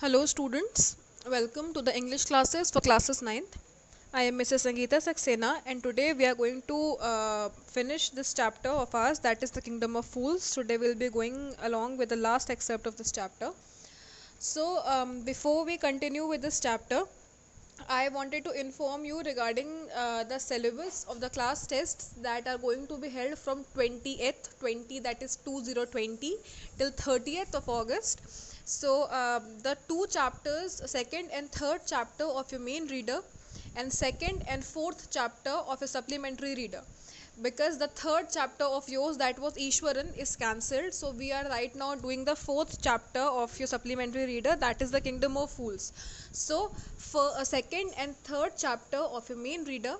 Hello students, welcome to the English classes for classes ninth. I am Mrs. Sangeeta Saxena and today we are going to finish this chapter of ours, that is the Kingdom of Fools. Today we will be going along with the last excerpt of this chapter. So before we continue with this chapter, I wanted to inform you regarding the syllabus of the class tests that are going to be held from 20th, 20 that is 2020 till 30th of August. So the two chapters, second and third chapter of your main reader and second and fourth chapter of a supplementary reader, because the third chapter of yours, that was Ishwaran, is cancelled. So we are right now doing the fourth chapter of your supplementary reader, that is the Kingdom of Fools. So for a second and third chapter of your main reader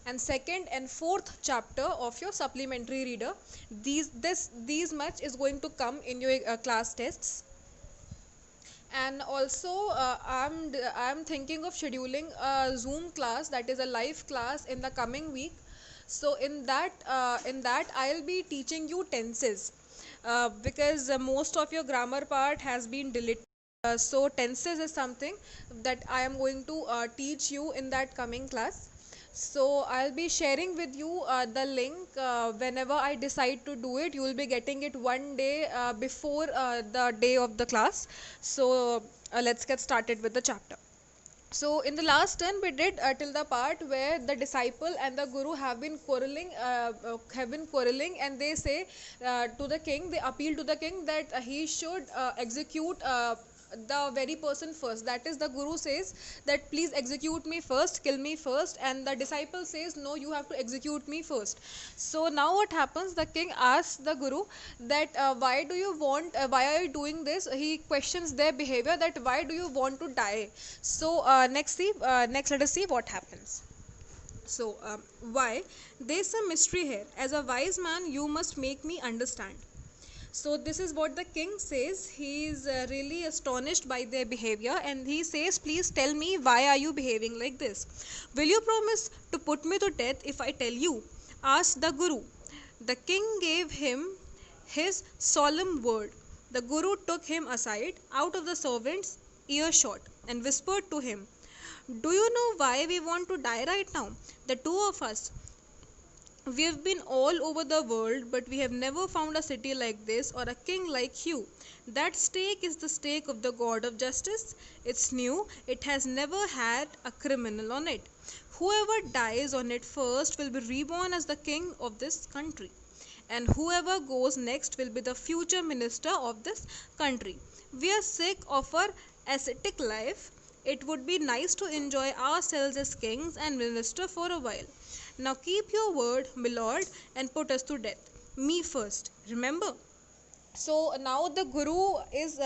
and second and fourth chapter of your supplementary reader, these much is going to come in your class tests. And also I'm thinking of scheduling a Zoom class, that is a live class, in the coming week. So in that I'll be teaching you tenses, because most of your grammar part has been deleted. So tenses is something that I am going to teach you in that coming class. So I'll be sharing with you the link whenever I decide to do it. You will be getting it one day before the day of the class. So let's get started with the chapter. So in the last turn we did till the part where the disciple and the guru have been quarreling, and they say to the king, they appeal to the king that he should execute the very person first. That is, the guru says that please execute me first, kill me first, and the disciple says no, you have to execute me first. So now what happens, the king asks the guru that why are you doing this. He questions their behavior, that why do you want to die. So next let us see what happens. So why, there's some mystery here. As a wise man you must make me understand. So this is what the king says. He is really astonished by their behavior, and he says, please tell me, why are you behaving like this. Will you promise to put me to death if I tell you, asked the guru. The king gave him his solemn word. The guru took him aside out of the servant's earshot and whispered to him, do you know why we want to die right now, the two of us? We have been all over the world, but we have never found a city like this or a king like you. That stake is the stake of the God of justice. It's new, it has never had a criminal on it. Whoever dies on it first will be reborn as the king of this country, and whoever goes next will be the future minister of this country. We are sick of our ascetic life. It would be nice to enjoy ourselves as kings and minister for a while. Now keep your word, my lord, and put us to death. Me first, remember. So now the guru is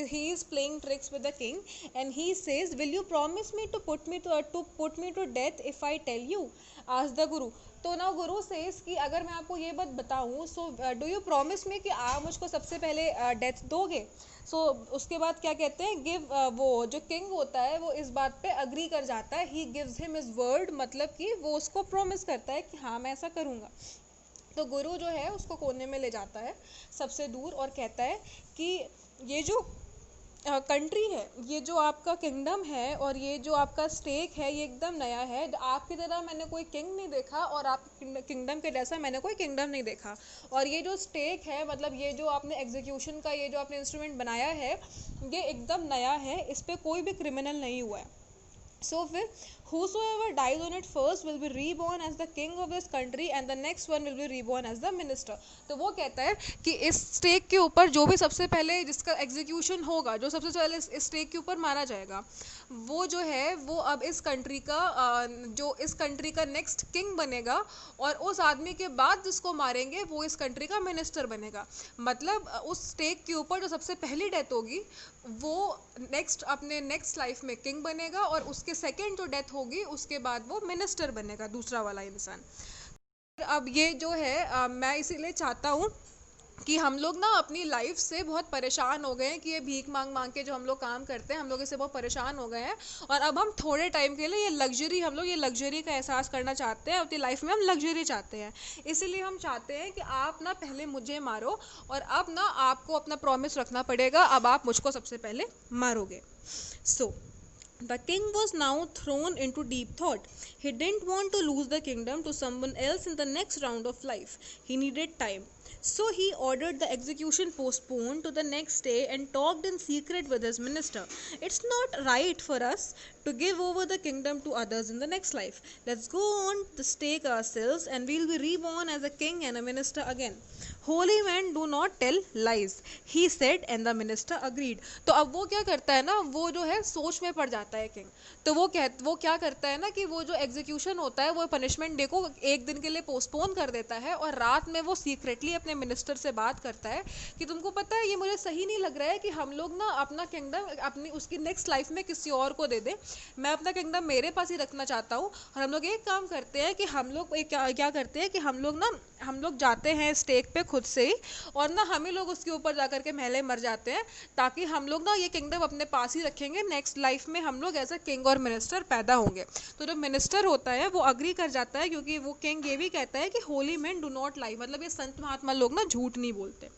he is playing tricks with the king, and he says, will you promise me to put me to death if I tell you, asked the guru. तो ना गुरु says कि अगर मैं आपको ये बात बताऊं, so do you promise me कि आप मुझको सबसे पहले डेथ दोगे. सो उसके बाद क्या कहते हैं, गिव वो जो किंग होता है वो इस बात पे अग्री कर जाता है. He gives him his word, मतलब कि वो उसको प्रॉमिस करता है कि हाँ मैं ऐसा करूँगा. तो गुरु जो है उसको कोने में ले जाता है सबसे दूर और कहता है कि ये जो कंट्री है, ये जो आपका किंगडम है और ये जो आपका स्टेक है, ये एकदम नया है. आपकी तरह मैंने कोई किंग नहीं देखा, और आप किंगडम के जैसा मैंने कोई किंगडम नहीं देखा. और ये जो स्टेक है, मतलब ये जो आपने एग्जीक्यूशन का ये जो आपने इंस्ट्रूमेंट बनाया है, ये एकदम नया है, इस पर कोई भी क्रिमिनल नहीं हुआ है. सो फिर whosoever dies on it first will be reborn as the king of this country, and the next one will be reborn as the minister. तो वो कहता है कि इस स्टेक के ऊपर जो भी सबसे पहले जिसका एग्जीक्यूशन होगा, जो सबसे पहले इस स्टेक के ऊपर मारा जाएगा, वो जो है वो अब इस कंट्री का जो इस कंट्री का नेक्स्ट किंग बनेगा, और उस आदमी के बाद जिसको मारेंगे वो इस कंट्री का मिनिस्टर बनेगा. मतलब उस स्टेक के ऊपर जो सबसे पहली डेथ होगी वो नेक्स्ट अपने नेक्स्ट लाइफ में किंग बनेगा, और उसके सेकंड जो डेथ होगी उसके बाद वो मिनिस्टर बनेगा, दूसरा वाला इंसान. अब ये जो है मैं इसीलिए चाहता हूँ कि हम लोग ना अपनी लाइफ से बहुत परेशान हो गए हैं, कि ये भीख मांग मांग के जो हम लोग काम करते हैं, हम लोग इससे बहुत परेशान हो गए हैं। और अब हम थोड़े टाइम के लिए ये लग्जरी का एहसास करना चाहते हैं, अपनी लाइफ में हम लग्जरी चाहते हैं। इसीलिए हम चाहते हैं कि आप ना पहले मुझे मारो, और अब ना आपको अपना प्रॉमिस रखना पड़ेगा, अब आप मुझको सबसे पहले मारोगे। सो the king was now thrown into deep thought. He didn't want to lose the kingdom to someone else in the next round of life. He needed time. So he ordered the execution postponed to the next day and talked in secret with his minister. It's not right for us to give over the kingdom to others in the next life. Let's go on the stake ourselves and we'll be reborn as a king and a minister again. Holy men do not tell lies, he said, and the minister agreed. तो अब वो क्या करता है ना, वो जो है सोच में पड़ जाता है किंग। तो वो क्या करता है ना कि वो जो एग्जीक्यूशन होता है वो पनिशमेंट डे को एक दिन के लिए पोस्टपोन कर देता है, और रात में वो सीक्रेटली अपने मिनिस्टर से बात करता है कि तुमको पता है ये मुझे सही नहीं लग रहा है कि हम लोग ना अपना किंगडम अपनी उसकी नेक्स्ट लाइफ में किसी और को दे दें। मैं अपना किंगडम मेरे पास ही रखना चाहता हूँ, और हम लोग एक काम करते हैं कि हम लोग क्या करते हैं कि हम लोग जाते हैं स्टेक पे खुद से ही, और ना हम ही लोग उसके ऊपर जाकर के महले मर जाते हैं, ताकि हम लोग ना ये किंगडम अपने पास ही रखेंगे। नेक्स्ट लाइफ में हम लोग एज अ किंग और मिनिस्टर पैदा होंगे। तो जो मिनिस्टर होता है वो अग्री कर जाता है, क्योंकि वो किंग ये भी कहता है कि holy man do not lie, मतलब ये संत महात्मा लोग ना झूठ नहीं बोलते।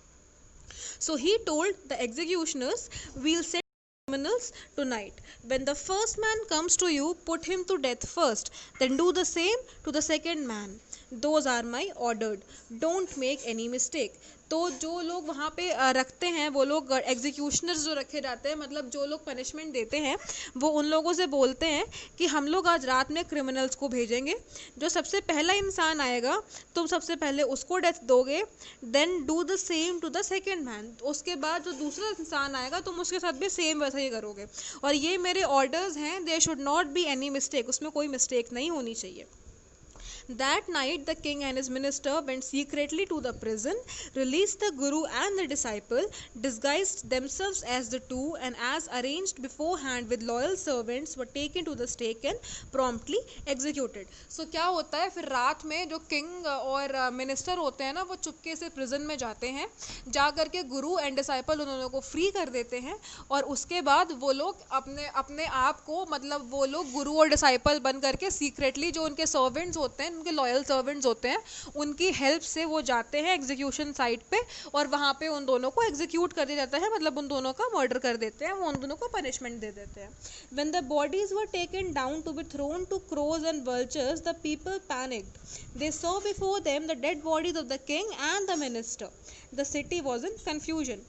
So he told the executioners, we'll set criminals tonight. When the first man comes to you, put him to death first, then do the same to the second man. Those are my ordered. Don't make any mistake. तो जो लोग वहाँ पे रखते हैं, वो लोग एग्जीक्यूशनर्स जो रखे जाते हैं, मतलब जो लोग पनिशमेंट देते हैं, वो उन लोगों से बोलते हैं कि हम लोग आज रात में क्रिमिनल्स को भेजेंगे। जो सबसे पहला इंसान आएगा तुम सबसे पहले उसको डेथ दोगे, then do the same to the second man. उसके बाद जो दूसरा इंसान आएगा तुम उसके साथ भी सेम वैसा ही करोगे। और ये मेरे ऑर्डर्स हैं, there should not be any mistake, उसमें कोई मिस्टेक नहीं होनी चाहिए। That night the king and his minister went secretly to the prison, released the guru and the disciple, disguised themselves as the two, and as arranged beforehand with loyal servants were taken to the stake and promptly executed. So क्या होता है फिर रात में जो king और minister होते हैं ना, वो चुपके से प्रिजन में जाते हैं, जा करके गुरु एंड डिसाइपल उन दोनों को फ्री कर देते हैं, और उसके बाद वो लोग अपने अपने आप को, मतलब वो लोग गुरु और डिसाइपल बन करके सीक्रेटली जो उनके सर्वेंट्स होते हैं, उनके लॉयल सर्वेंट्स होते हैं, उनकी हेल्प से वो जाते हैं एग्जीक्यूशन साइट पे, और वहाँ पे उन दोनों को एग्जीक्यूट कर दिया जाता है, मतलब उन दोनों का मर्डर कर देते हैं, वो उन दोनों को पनिशमेंट दे देते हैं। When the bodies were taken down to be thrown to crows and vultures, the people panicked. They saw before them the dead bodies of the king and the minister. The city was in confusion.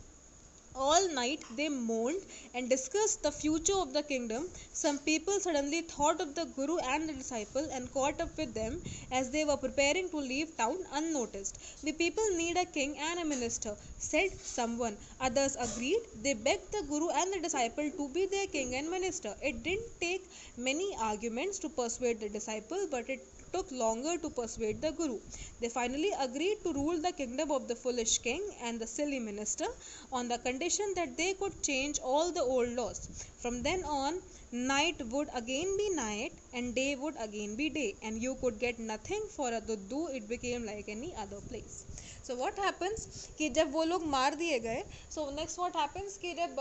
All night they mourned and discussed the future of the kingdom. Some people suddenly thought of the guru and the disciple and caught up with them as they were preparing to leave town unnoticed. The people need a king and a minister, said someone. Others agreed. They begged the guru and the disciple to be their king and minister. It didn't take many arguments to persuade the disciple, but it took longer to persuade the guru. They finally agreed to rule the kingdom of the foolish king and the silly minister on the condition that they could change all the old laws. From then on, night would again be night and day would again be day, and you could get nothing for a duddu. It became like any other place. So what happens कि जब वो लोग मार दिए गए, so next what happens कि जब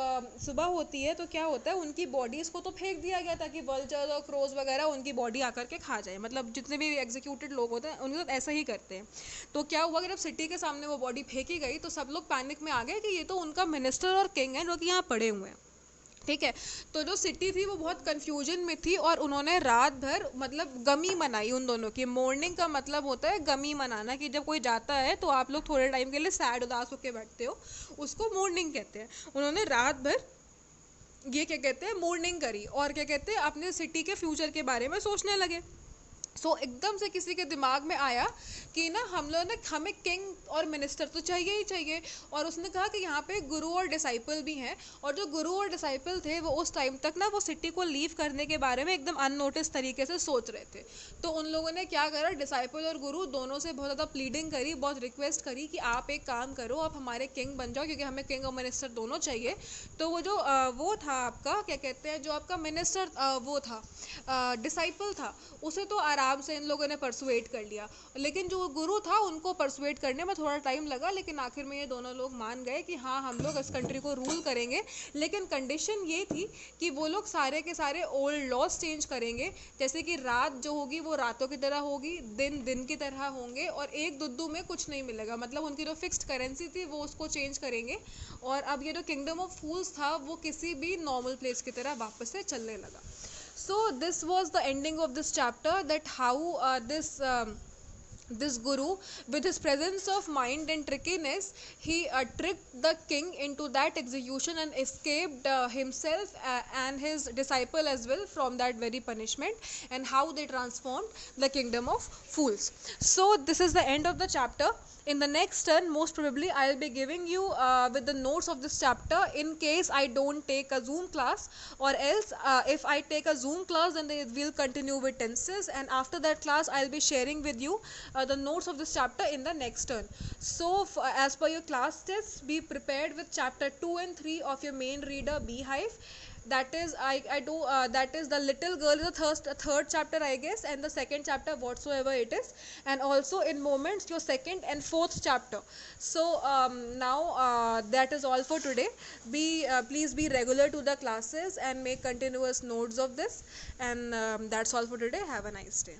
सुबह होती है तो क्या होता है, उनकी बॉडीज़ को तो फेंक दिया गया ताकि वल्चर्स और क्रोज वगैरह उनकी बॉडी आकर के खा जाए, मतलब जितने भी एग्जीक्यूटेड लोग होते हैं उनके साथ ऐसा ही करते हैं। तो क्या हुआ कि जब सिटी के सामने वो बॉडी फेंकी गई तो सब लोग पैनिक में आ गए कि ये तो उनका मिनिस्टर और किंग है जो कि यहाँ पड़े हुए हैं। ठीक है, तो जो सिटी थी वो बहुत कंफ्यूजन में थी, और उन्होंने रात भर मतलब गमी मनाई उन दोनों की। मॉर्निंग का मतलब होता है गमी मनाना, कि जब कोई जाता है तो आप लोग थोड़े टाइम के लिए सैड उदास होकर बैठते हो, उसको मॉर्निंग कहते हैं। उन्होंने रात भर ये क्या कहते हैं मॉर्निंग करी, और क्या कहते हैं अपने सिटी के फ्यूचर के बारे में सोचने लगे। सो एकदम से किसी के दिमाग में आया कि ना हम लोग ना हमें किंग और मिनिस्टर तो चाहिए ही चाहिए, और उसने कहा कि यहाँ पे गुरु और डिसाइपल भी हैं, और जो गुरु और डिसाइपल थे वो उस टाइम तक ना वो सिटी को लीव करने के बारे में एकदम अननोटिस तरीके से सोच रहे थे। तो उन लोगों ने क्या करा, डिसाइपल और गुरु दोनों से बहुत ज़्यादा प्लीडिंग करी, बहुत रिक्वेस्ट करी कि आप एक काम करो, आप हमारे किंग बन जाओ, क्योंकि हमें किंग और मिनिस्टर दोनों चाहिए। तो वो जो वो था आपका क्या कहते हैं, जो आपका मिनिस्टर वो था डिसाइपल था, उसे तो आराम से इन लोगों ने परसुएट कर लिया, लेकिन जो गुरु था उनको परसुएट करने में थोड़ा टाइम लगा, लेकिन आखिर में ये दोनों लोग मान गए कि हाँ हम लोग इस कंट्री को रूल करेंगे। लेकिन कंडीशन ये थी कि वो लोग सारे के सारे ओल्ड लॉज चेंज करेंगे, जैसे कि रात जो होगी वो रातों की तरह होगी, दिन दिन की तरह होंगे, और एक दुद्दू में कुछ नहीं मिलेगा, मतलब उनकी जो फिक्स्ड करेंसी थी वो उसको चेंज करेंगे। और अब ये जो किंगडम ऑफ फूल्स था वो किसी भी नॉर्मल प्लेस की तरह वापस से चलने लगा। So this was the ending of this chapter, that how this guru, with his presence of mind and trickiness, he tricked the king into that execution and escaped himself and his disciple as well from that very punishment, and how they transformed the kingdom of fools. So this is the end of the chapter. In the next turn, most probably I'll be giving you with the notes of this chapter, in case I don't take a Zoom class, or else if I take a Zoom class, then they will continue with tenses, and after that class I'll be sharing with you the notes of this chapter in the next turn. So as per your class tests, be prepared with chapter 2 and 3 of your main reader Beehive. That is I do that is the little girl is the third chapter, I guess, and the second chapter whatsoever it is, and also in moments your second and fourth chapter. So now that is all for today. Be please be regular to the classes and make continuous notes of this, and that's all for today. Have a nice day.